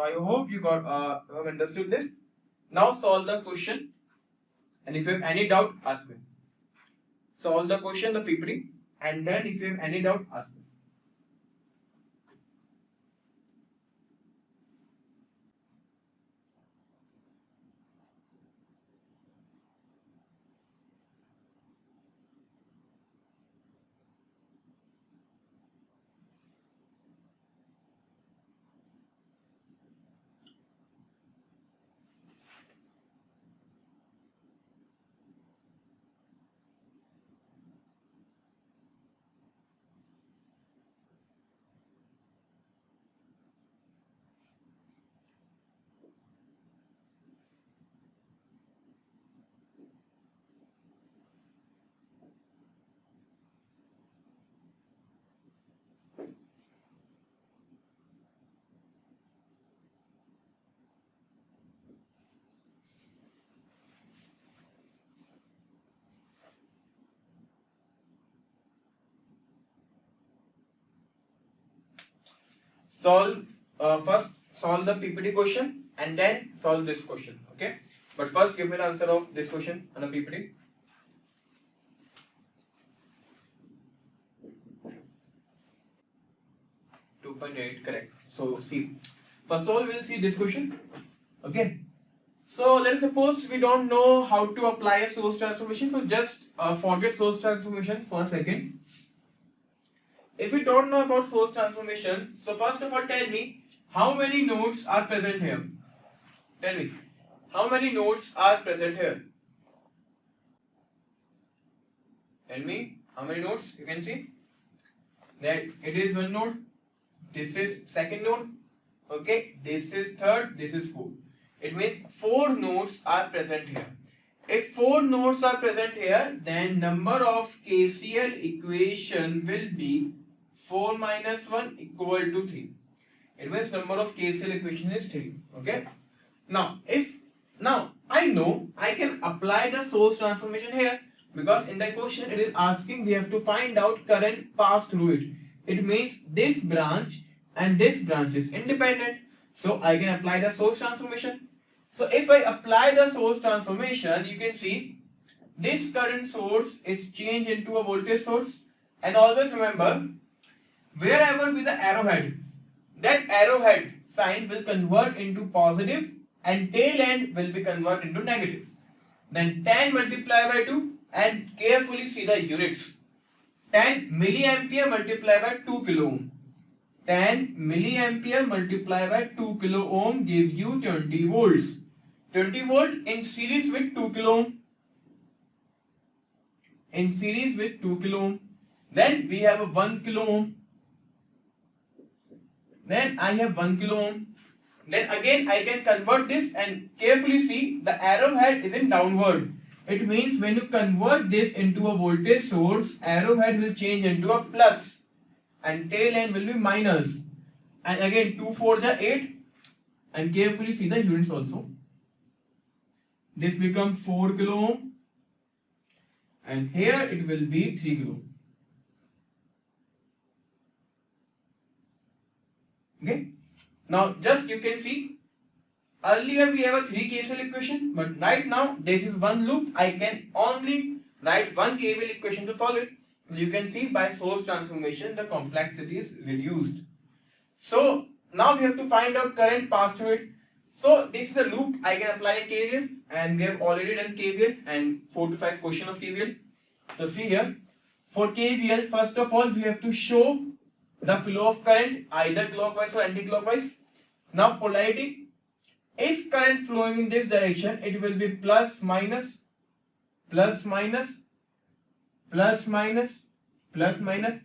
I hope you have understood this. Now solve the question, and if you have any doubt, ask me. Solve the question, the PPT, and then if you have any doubt, ask me. First solve the PPT question and then solve this question. Okay, but first give me the answer of this question on a PPT. Correct. So see, first of all we'll see this question. Okay, so let's suppose we don't know how to apply a source transformation, so just forget source transformation for a second. If we don't know about source transformation, so first of all tell me how many nodes are present here. Tell me how many nodes are present here. Tell me how many nodes you can see. That it is one node, this is second node, okay, this is third, this is fourth. It means 4 nodes are present here. If 4 nodes are present here, then number of KCL equation will be 4 minus 1 equal to 3. It means number of KCL equation is 3. Okay. Now I know I can apply the source transformation here, because in the question it is asking we have to find out current passed through it. It means this branch and this branch is independent. So I can apply the source transformation. So if I apply the source transformation, you can see this current source is changed into a voltage source. And always remember, wherever be the arrowhead, that arrowhead sign will convert into positive and tail end will be converted into negative. Then 10 multiplied by 2 and carefully see the units. 10 milliampere multiplied by 2 kilo ohm. 10 milliampere multiplied by 2 kilo ohm gives you 20 volts. 20 volt in series with 2 kilo ohm. In series with 2 kilo ohm. Then we have a 1 kilo ohm. Then I have 1 kilo ohm. Then again I can convert this and carefully see the arrowhead is in downward. It means when you convert this into a voltage source, arrowhead will change into a plus and tail end will be minus. And again 2 4 are 8, and carefully see the units also. This becomes 4 kilo ohm and here it will be 3 kilo ohm. Okay. Now just you can see, earlier we have a 3 KCL equation, but right now this is one loop. I can only write one KVL equation to solve it. You can see by source transformation the complexity is reduced. So now we have to find out current passed through it. So this is a loop. I can apply a KVL, and we have already done KVL and 4 to 5 question of KVL. So see here, for KVL, first of all we have to show the flow of current either clockwise or anti-clockwise. Now polarity, if current flowing in this direction, it will be plus minus, plus minus, plus minus, plus minus.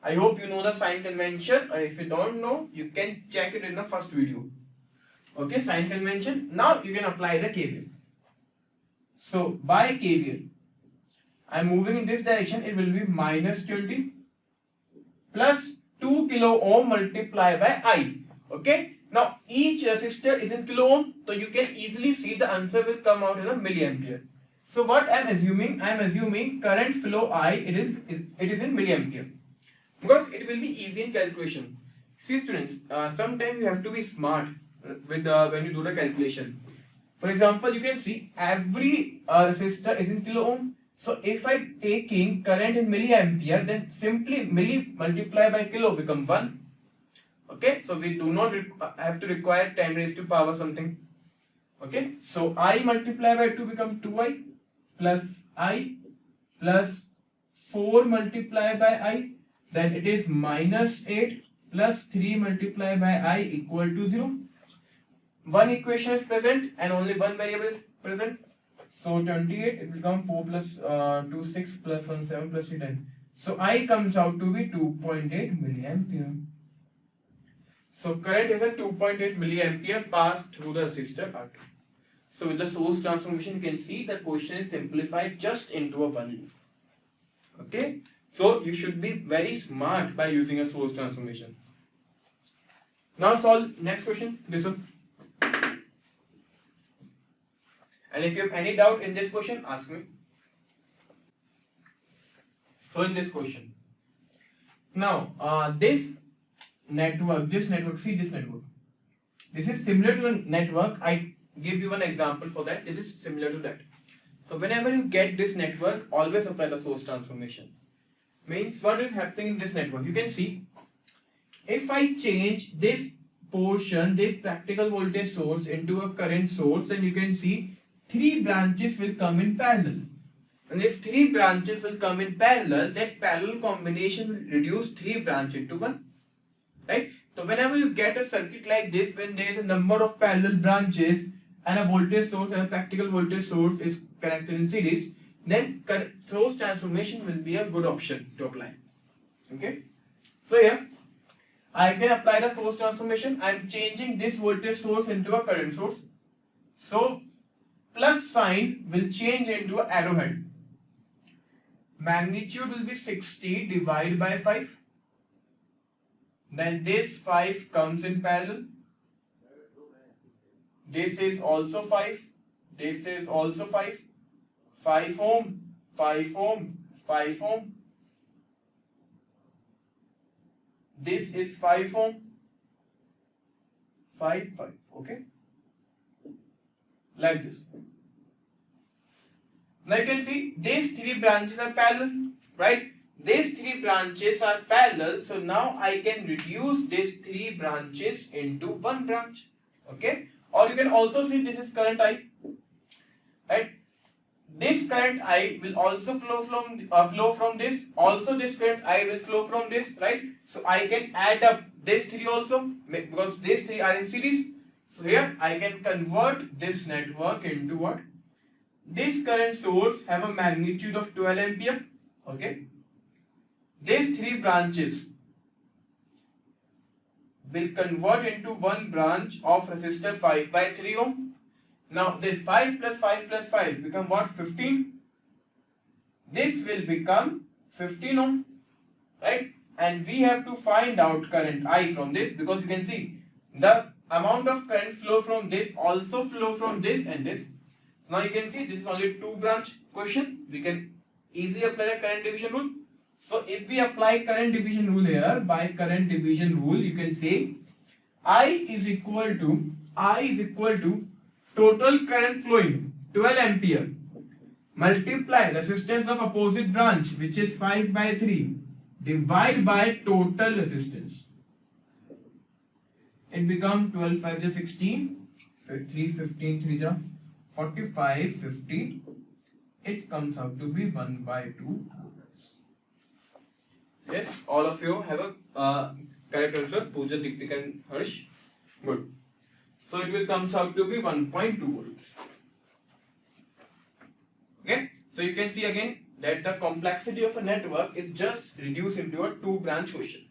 I hope you know the sign convention, or if you don't know, you can check it in the first video. Okay, sign convention. Now you can apply the KVL. So by KVL, I am moving in this direction, it will be minus 20 plus 2 kilo ohm multiplied by I. Okay. Now each resistor is in kilo ohm, so you can easily see the answer will come out in a milliampere. So what I am assuming? I am assuming current flow I, it is in milliampere, because it will be easy in calculation. See students, sometimes you have to be smart. with when you do the calculation. For example, you can see every resistor is in kilo ohm. So if I taking current in milliampere, then simply milli multiply by kilo become 1. Okay, so we do not have to require 10 raised to power something. Okay, so I multiply by 2 become 2i plus I plus 4 multiply by I, then it is minus 8 plus 3 multiply by I equal to 0. One equation is present and only one variable is present. So 28, it will come 4 plus 2 6 plus 1 7 plus 3 10. So I comes out to be 2.8 milliampere. So current is a 2.8 milliampere passed through the resistor R2. So with the source transformation, you can see the question is simplified just into a one loop. Okay, so you should be very smart by using a source transformation. Now solve next question, this one. And if you have any doubt in this question, ask me. So in this question, now this network, see this network. This is similar to a network. I give you one example for that. This is similar to that. So whenever you get this network, always apply the source transformation. Means what is happening in this network? You can see, if I change this portion, this practical voltage source into a current source, then you can see 3 branches will come in parallel. And if 3 branches will come in parallel, that parallel combination will reduce 3 branches into 1. Right? So whenever you get a circuit like this, when there is a number of parallel branches and a voltage source and a practical voltage source is connected in series, then source transformation will be a good option to apply. Okay? So here, I can apply the source transformation. I am changing this voltage source into a current source. So plus sign will change into an arrowhead. Magnitude will be 60 divided by 5. Then this 5 comes in parallel. This is also 5. This is also 5. 5 ohm, 5 ohm, 5 ohm. This is 5 ohm. 5, 5. Okay? Like this. Now you can see these 3 branches are parallel, right? These 3 branches are parallel, so now I can reduce these 3 branches into one branch. Okay? Or you can also see this is current I, right? This current I will also flow from this. Also this current I will flow from this, right? So I can add up these 3 also because these 3 are in series. So here I can convert this network into what? This current source have a magnitude of 12 ampere. Okay? These 3 branches will convert into one branch of resistor 5 by 3 ohm. Now this 5 plus 5 plus 5 become what? 15. This will become 15 ohm, right? And we have to find out current I from this, because you can see the amount of current flow from this also flow from this and this. Now you can see this is only 2 branch question. We can easily apply the current division rule. So if we apply current division rule here, by current division rule you can say I is equal to total current flowing 12 ampere multiply resistance of opposite branch, which is 5 by 3, divide by total resistance. It becomes 12 5 is 16, 3 15 3 is 45 50. It comes out to be 1 by 2. Yes, all of you have a correct answer. Pooja, Deepika and Harsh. Good. So it will comes out to be 1.2 volts. Okay. So you can see again that the complexity of a network is just reduced into a 2-branch question.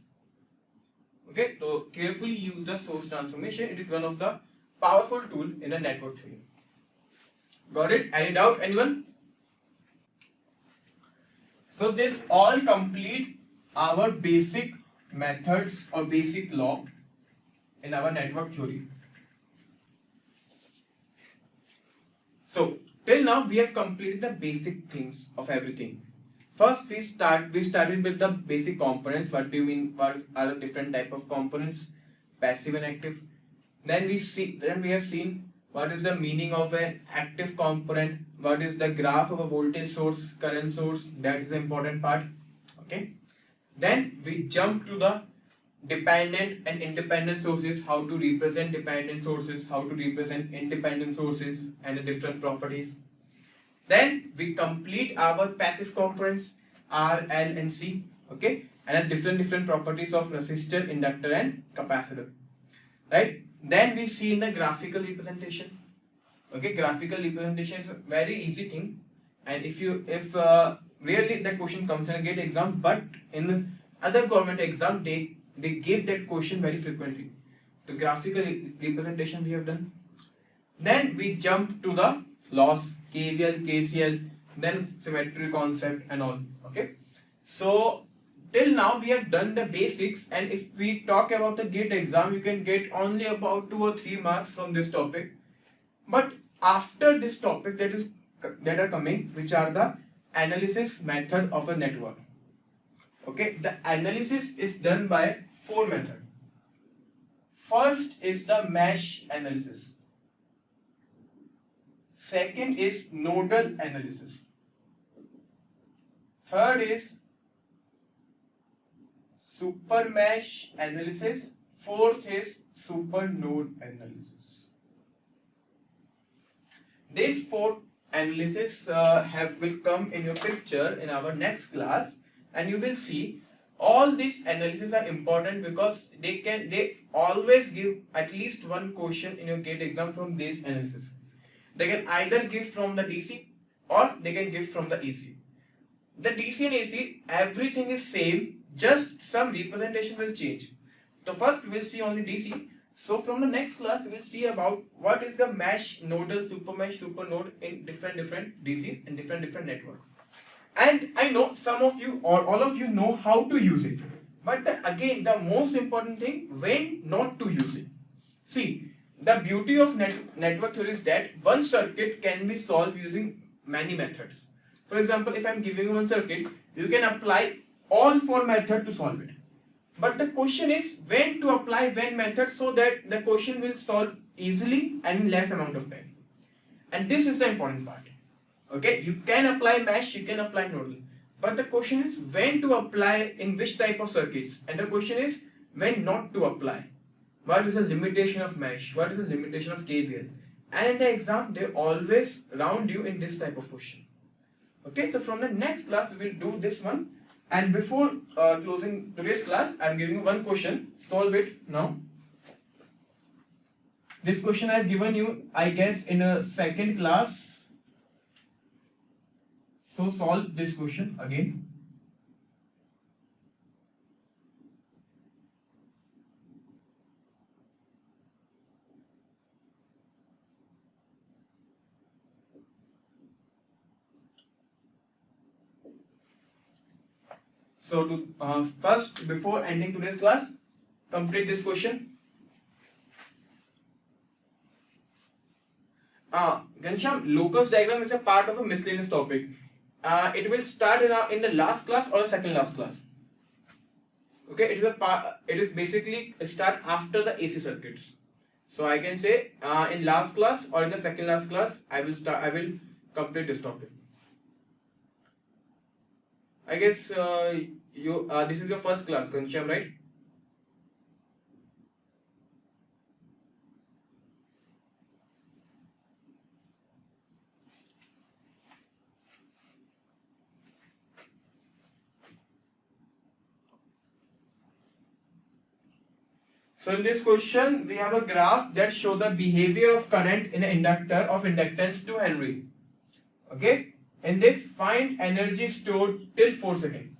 Okay. So carefully use the source transformation. It is one of the powerful tool in a network theory. Got it? Any doubt? Anyone? So this all complete our basic methods or basic law in our network theory. So till now we have completed the basic things of everything. First we started with the basic components. What do you mean? What are the different type of components? Passive and active. Then we have seen what is the meaning of an active component, what is the graph of a voltage source, current source, that is the important part. Okay. Then we jump to the dependent and independent sources, how to represent dependent sources, how to represent independent sources and the different properties. Then we complete our passive components R, L and C, okay, and the different properties of resistor, inductor and capacitor, right? Then we see in the graphical representation. Okay, graphical representation is a very easy thing, and if really that question comes in a GATE exam, but in other government exam they give that question very frequently. The graphical representation we have done. Then we jump to the laws, KVL, KCL, then symmetry concept and all. Okay, so till now we have done the basics, and if we talk about the GATE exam, you can get only about 2 or 3 marks from this topic. But after this topic that are coming, which are the analysis method of a network. Okay, the analysis is done by 4 methods. First is the mesh analysis. Second is nodal analysis. Third is super mesh analysis. Fourth is super node analysis. These 4 analysis will come in your picture in our next class, and you will see all these analysis are important because they always give at least one question in your GATE exam from this analysis. They can either give from the DC or they can give from the AC. The DC and AC, everything is same, just some representation will change. So first we will see only DC. So from the next class we will see about what is the mesh, nodal, super mesh, super node in different DCs and different networks. And I know some of you or all of you know how to use it. But again, the most important thing, when not to use it. See, the beauty of network theory is that one circuit can be solved using many methods. For example, if I am giving you one circuit, you can apply all 4 methods to solve it. But the question is when to apply when method so that the question will solve easily and in less amount of time. And this is the important part. Okay, you can apply mesh, you can apply nodal. But the question is when to apply in which type of circuits. And the question is when not to apply. What is the limitation of mesh? What is the limitation of KVL? And in the exam, they always round you in this type of question. Okay, so from the next class, we will do this one. And before closing today's class, I am giving you one question. Solve it now. This question I have given you, I guess, in a second class. So solve this question again. So to first, before ending today's class, complete this question. Ghanshyam, locus diagram is a part of a miscellaneous topic. It will start in the last class or the second last class. Okay, it is basically start after the AC circuits. So I can say in last class or in the second last class, I will complete this topic. I guess this is your first class, Ghanshyam, right? So in this question, we have a graph that shows the behavior of current in an inductor of inductance 2 Henry. Okay, in this, find energy stored till 4 seconds.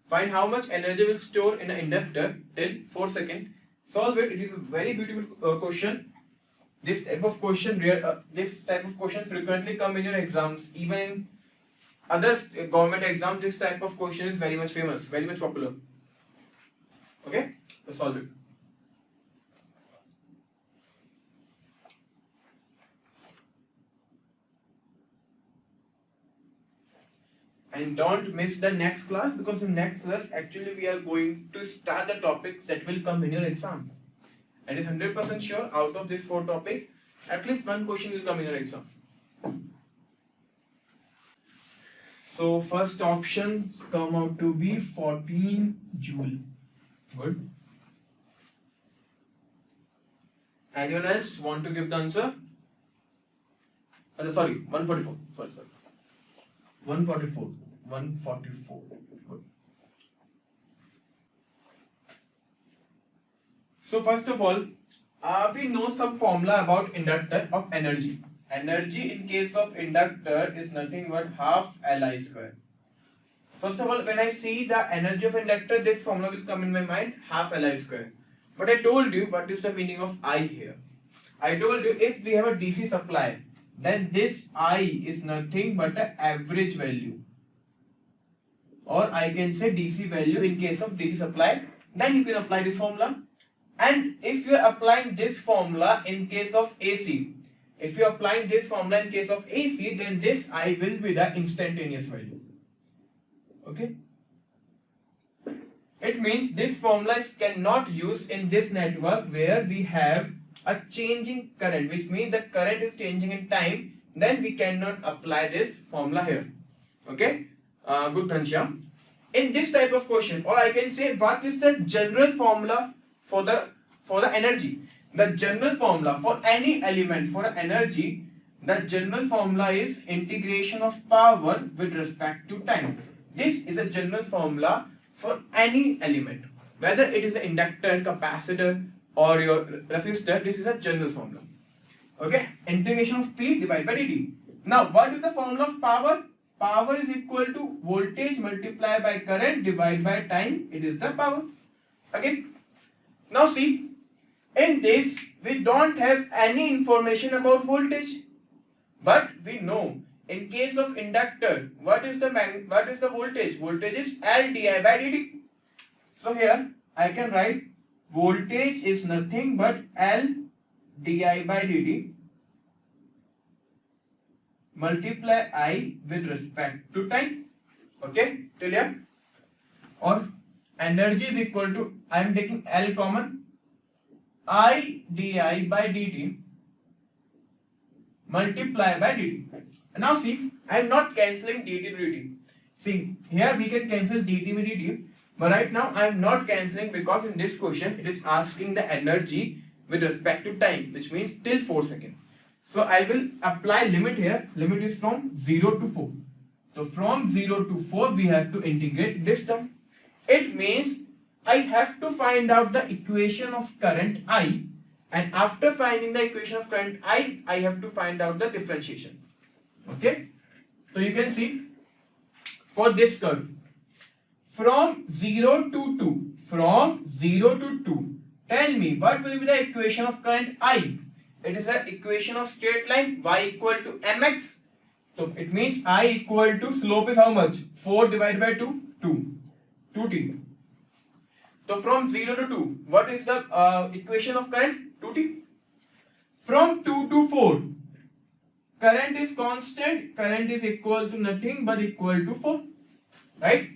Find how much energy will store in an inductor till 4 seconds. Solve it. It is a very beautiful question. This type of question frequently come in your exams. Even in other government exams, this type of question is very much famous, very much popular. Okay, so solve it. And don't miss the next class, because in next class actually we are going to start the topics that will come in your exam. It is 100% sure out of this 4 topic, at least one question will come in your exam. So first option come out to be 14 joule. Good. Anyone else want to give the answer? Sorry, 144. Sorry. 144. 144. Good. So first of all, we know some formula about inductor of energy. Energy in case of inductor is nothing but half Li square. First of all, when I see the energy of inductor, this formula will come in my mind, half Li square. But I told you what is the meaning of I here. I told you if we have a DC supply, then this I is nothing but an average value. Or I can say DC value in case of DC supply. Then you can apply this formula. And if you are applying this formula in case of AC, then this I will be the instantaneous value. Okay? It means this formula cannot use in this network where we have a changing current, which means the current is changing in time. Then we cannot apply this formula here. Okay? Good, Ghanshyam. In this type of question, or I can say, what is the general formula for the energy? The general formula for any element for energy, the general formula is integration of power with respect to time. This is a general formula for any element, whether it is an inductor, capacitor, or your resistor. This is a general formula. Okay, integration of P divided by dt. Now, what is the formula of power? Power is equal to voltage multiplied by current divided by time. It is the power. Okay. Now see, in this we don't have any information about voltage, but we know in case of inductor what is the voltage? Voltage is L di by dt. So here I can write voltage is nothing but L di by dt multiply I with respect to time. Okay, till here. Or energy is equal to, I am taking L common, I di by dt multiply by dt. Now see, I am not cancelling dt to dt. See, here we can cancel dt with dt, but right now I am not cancelling because in this question it is asking the energy with respect to time, which means till 4 seconds. So I will apply limit here. Limit is from 0 to 4. So from 0 to 4 we have to integrate this term. It means I have to find out the equation of current I, and after finding the equation of current I have to find out the differentiation. Okay. So you can see for this curve from 0 to 2. From 0 to 2. Tell me what will be the equation of current I? It is an equation of straight line, y equal to mx. So it means I equal to, slope is how much? 4 divided by 2, 2t. So from 0 to 2, what is the equation of current? 2t. From 2 to 4, current is constant, current is equal to nothing but equal to 4. Right?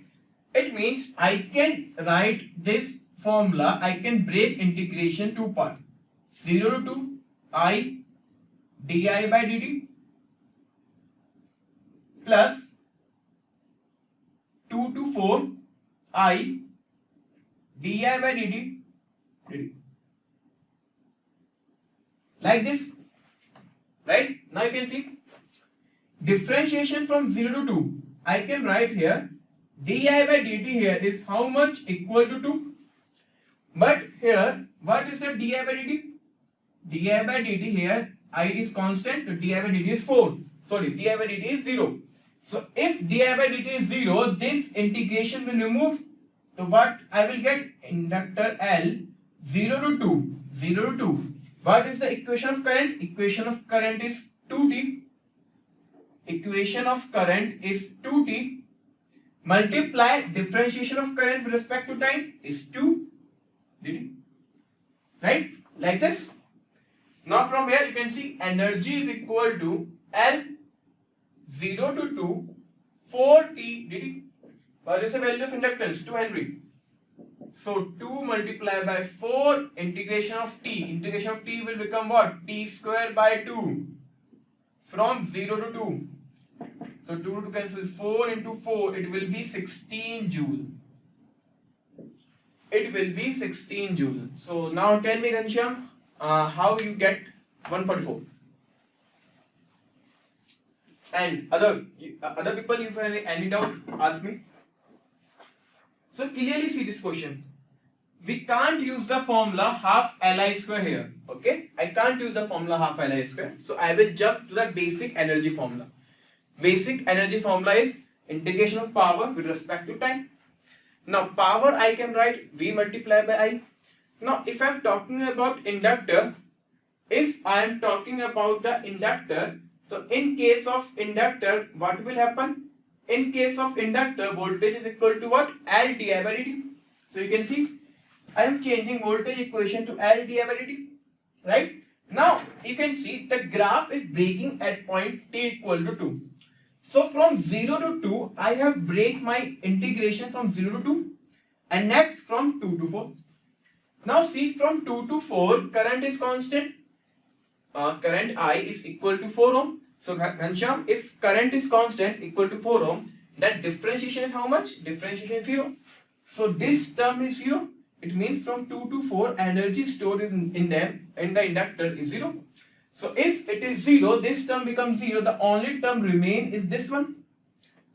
It means I can write this formula, I can break integration to part. 0 to 2, I di by dt plus 2 to 4 I di by dt. Like this. Right? Now you can see differentiation from 0 to 2. I can write here di by dt here is how much? Equal to 2. But here, what is the di by dt? Di by dt here, I is constant, so di by dt is 4. Sorry, di by dt is 0. So if di by dt is 0, this integration will remove. So what I will get? Inductor L 0 to 2. 0 to 2. What is the equation of current? Equation of current is 2t. Equation of current is 2t. Multiply differentiation of current with respect to time is 2 dt. Right? Like this. Now from here you can see energy is equal to L 0 to 2 4t dt. What is the value of inductance? 2 Henry. So 2 multiplied by 4 integration of t. Integration of t will become what? T square by 2 from 0 to 2. So 2 to cancel, 4 into 4, it will be 16 joule. It will be 16 joule. So now tell me, Ghanshyam, how you get 144? And other people, if you have any doubt, ask me. So clearly see this question. We can't use the formula half Li square here. Okay, I can't use the formula half Li square. So I will jump to the basic energy formula. Basic energy formula is integration of power with respect to time. Now power I can write V multiplied by I. Now if I am talking about inductor, so in case of inductor, what will happen? In case of inductor, voltage is equal to what? L di by dt. So you can see I am changing voltage equation to L di by dt, right? Now you can see the graph is breaking at point t equal to 2. So from 0 to 2, I have break my integration from 0 to 2, and next from 2 to 4. Now see, from 2 to 4, current is constant. Current I is equal to 4 ohm. So Ghanshyam, if current is constant equal to 4 ohm, that differentiation is how much? Differentiation is 0. So this term is 0. It means from 2 to 4, energy stored in the inductor is 0. So if it is 0, this term becomes 0. The only term remain is this one.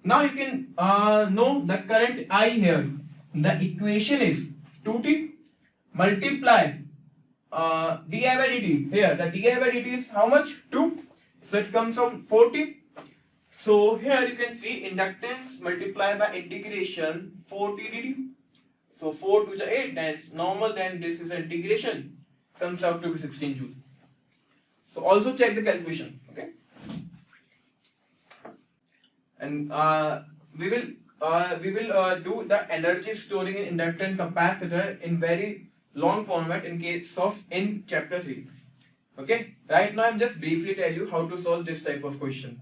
Now you can know the current I here. The equation is 2t multiply di by dt. Here the di by dt is how much? 2. So it comes out 40. So here you can see inductance multiplied by integration 40 dt. So 4 to the 8 times normal, then this is integration, comes out to be 16 joule. So also check the calculation, okay? And we will do the energy storing in inductor and capacitor in very long format in chapter 3. Okay, right now I'm just briefly tell you how to solve this type of question.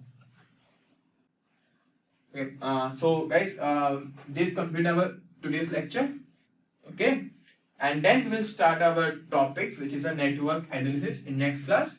Okay, so guys, this complete our today's lecture. Okay, and then we will start our topics, which is a network analysis, in next class.